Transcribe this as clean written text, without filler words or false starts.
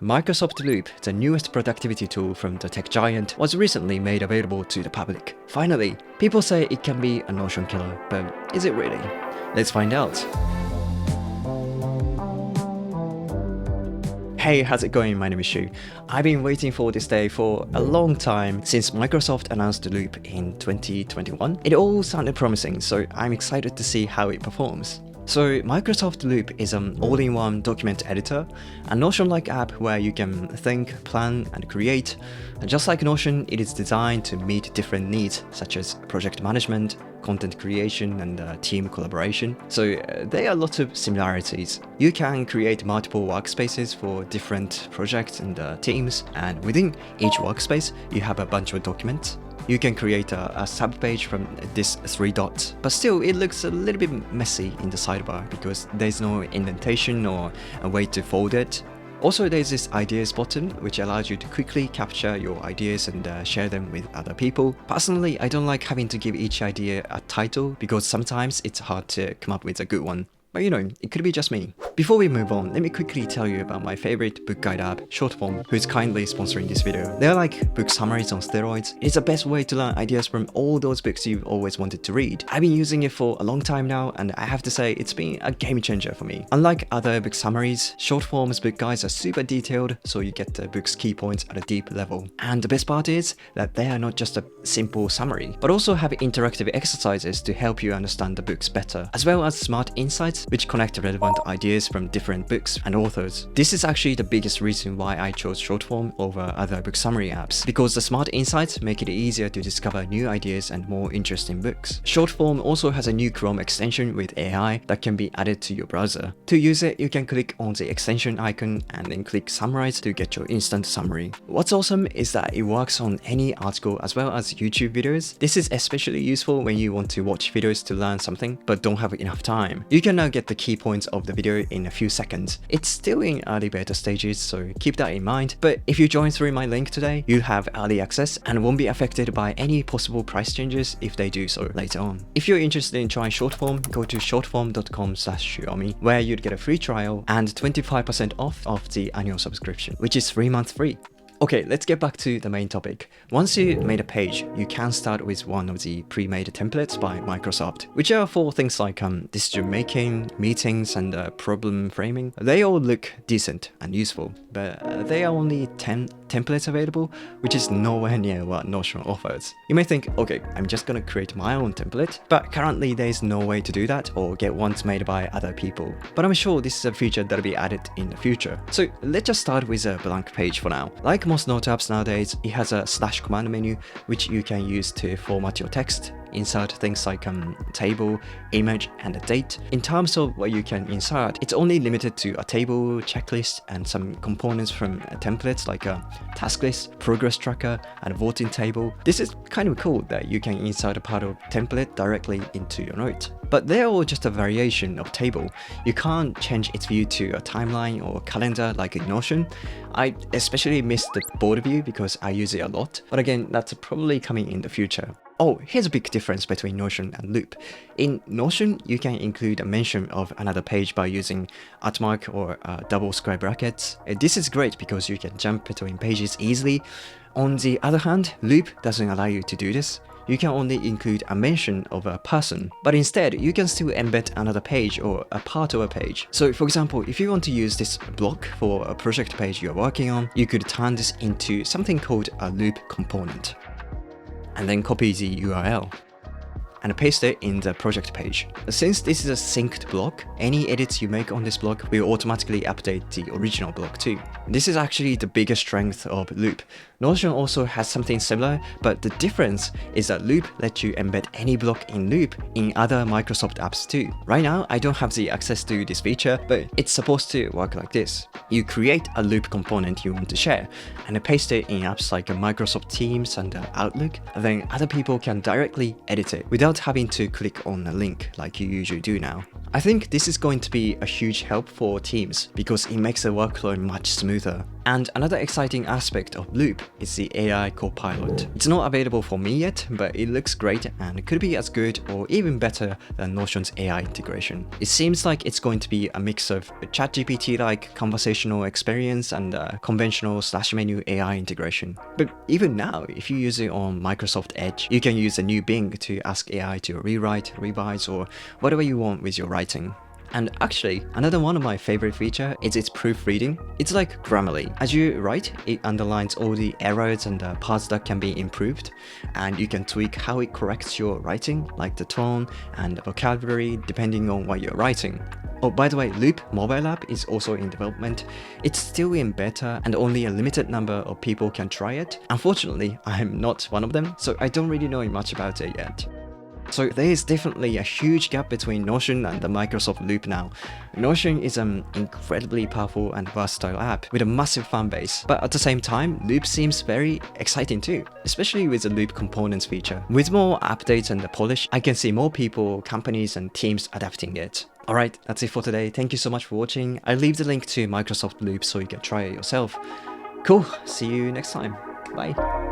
Microsoft Loop, the newest productivity tool from the tech giant, was recently made available to the public. Finally, people say it can be a Notion killer, but is it really? Let's find out. Hey, how's it going? My name is Shu. I've been waiting for this day for a long time since Microsoft announced Loop in 2021. It all sounded promising, so I'm excited to see how it performs. So Microsoft Loop is an all-in-one document editor, a Notion-like app where you can think, plan, and create. And just like Notion, it is designed to meet different needs such as project management, content creation, and team collaboration. So there are lots of similarities. You can create multiple workspaces for different projects and teams, and within each workspace, you have a bunch of documents. You can create a sub-page from these 3 dots, but still it looks a little bit messy in the sidebar because there's no indentation or a way to fold it. Also, there's this ideas button which allows you to quickly capture your ideas and share them with other people. Personally, I don't like having to give each idea a title because sometimes it's hard to come up with a good one. But you know, it could be just me. Before we move on, let me quickly tell you about my favorite book guide app, Shortform, who is kindly sponsoring this video. They're like book summaries on steroids. It's the best way to learn ideas from all those books you've always wanted to read. I've been using it for a long time now, and I have to say it's been a game changer for me. Unlike other book summaries, Shortform's book guides are super detailed, so you get the book's key points at a deep level. And the best part is that they are not just a simple summary, but also have interactive exercises to help you understand the books better, as well as smart insights which connect relevant ideas from different books and authors. This is actually the biggest reason why I chose Shortform over other book summary apps, because the smart insights make it easier to discover new ideas and more interesting books. Shortform also has a new Chrome extension with AI that can be added to your browser. To use it, you can click on the extension icon and then click Summarize to get your instant summary. What's awesome is that it works on any article as well as YouTube videos. This is especially useful when you want to watch videos to learn something but don't have enough time. You can now get the key points of the video in a few seconds. It's still in early beta stages, so keep that in mind, but if you join through my link today, you'll have early access and won't be affected by any possible price changes if they do so later on. If you're interested in trying Shortform, go to shortform.com/Xiaomi, where you'd get a free trial and 25% off the annual subscription, which is 3 months free. Okay, let's get back to the main topic. Once you made a page, you can start with one of the pre-made templates by Microsoft, which are for things like decision making, meetings, and problem framing. They all look decent and useful, but there are only 10 templates available, which is nowhere near what Notion offers. You may think, okay, I'm just gonna create my own template, but currently there's no way to do that or get ones made by other people. But I'm sure this is a feature that'll be added in the future. So let's just start with a blank page for now. Like most note apps nowadays, it has a / command menu which you can use to format your text, insert things like table, image, and a date. In terms of what you can insert, it's only limited to a table, checklist, and some components from templates like a task list, progress tracker, and a voting table. This is kind of cool that you can insert a part of template directly into your note. But they're all just a variation of table. You can't change its view to a timeline or calendar like in Notion. I especially miss the board view because I use it a lot, but again, that's probably coming in the future. Oh, here's a big difference between Notion and Loop. In Notion, you can include a mention of another page by using @ or double square brackets. This is great because you can jump between pages easily. On the other hand, Loop doesn't allow you to do this. You can only include a mention of a person, but instead you can still embed another page or a part of a page. So for example, if you want to use this block for a project page you're working on, you could turn this into something called a loop component, and then copy the URL and paste it in the project page. Since this is a synced block, any edits you make on this block will automatically update the original block too. This is actually the biggest strength of Loop. Notion also has something similar, but the difference is that Loop lets you embed any block in Loop in other Microsoft apps too. Right now, I don't have the access to this feature, but it's supposed to work like this. You create a Loop component you want to share, and paste it in apps like Microsoft Teams and Outlook, and then other people can directly edit it without having to click on a link like you usually do now. I think this is going to be a huge help for teams because it makes the workflow much smoother. And another exciting aspect of Loop is the AI Copilot. It's not available for me yet, but it looks great and it could be as good or even better than Notion's AI integration. It seems like it's going to be a mix of a ChatGPT-like conversational experience and conventional /menu AI integration. But even now, if you use it on Microsoft Edge, you can use the new Bing to ask AI to rewrite, revise, or whatever you want with your writing. And actually, another one of my favorite features is its proofreading. It's like Grammarly. As you write, it underlines all the errors and parts that can be improved, and you can tweak how it corrects your writing, like the tone and vocabulary, depending on what you're writing. Oh, by the way, Loop mobile app is also in development. It's still in beta and only a limited number of people can try it. Unfortunately, I'm not one of them, so I don't really know much about it yet. So there is definitely a huge gap between Notion and the Microsoft Loop now. Notion is an incredibly powerful and versatile app with a massive fan base, but at the same time, Loop seems very exciting too, especially with the Loop components feature. With more updates and the polish, I can see more people, companies and teams adapting it. Alright, that's it for today. Thank you so much for watching. I'll leave the link to Microsoft Loop so you can try it yourself. Cool, see you next time. Bye.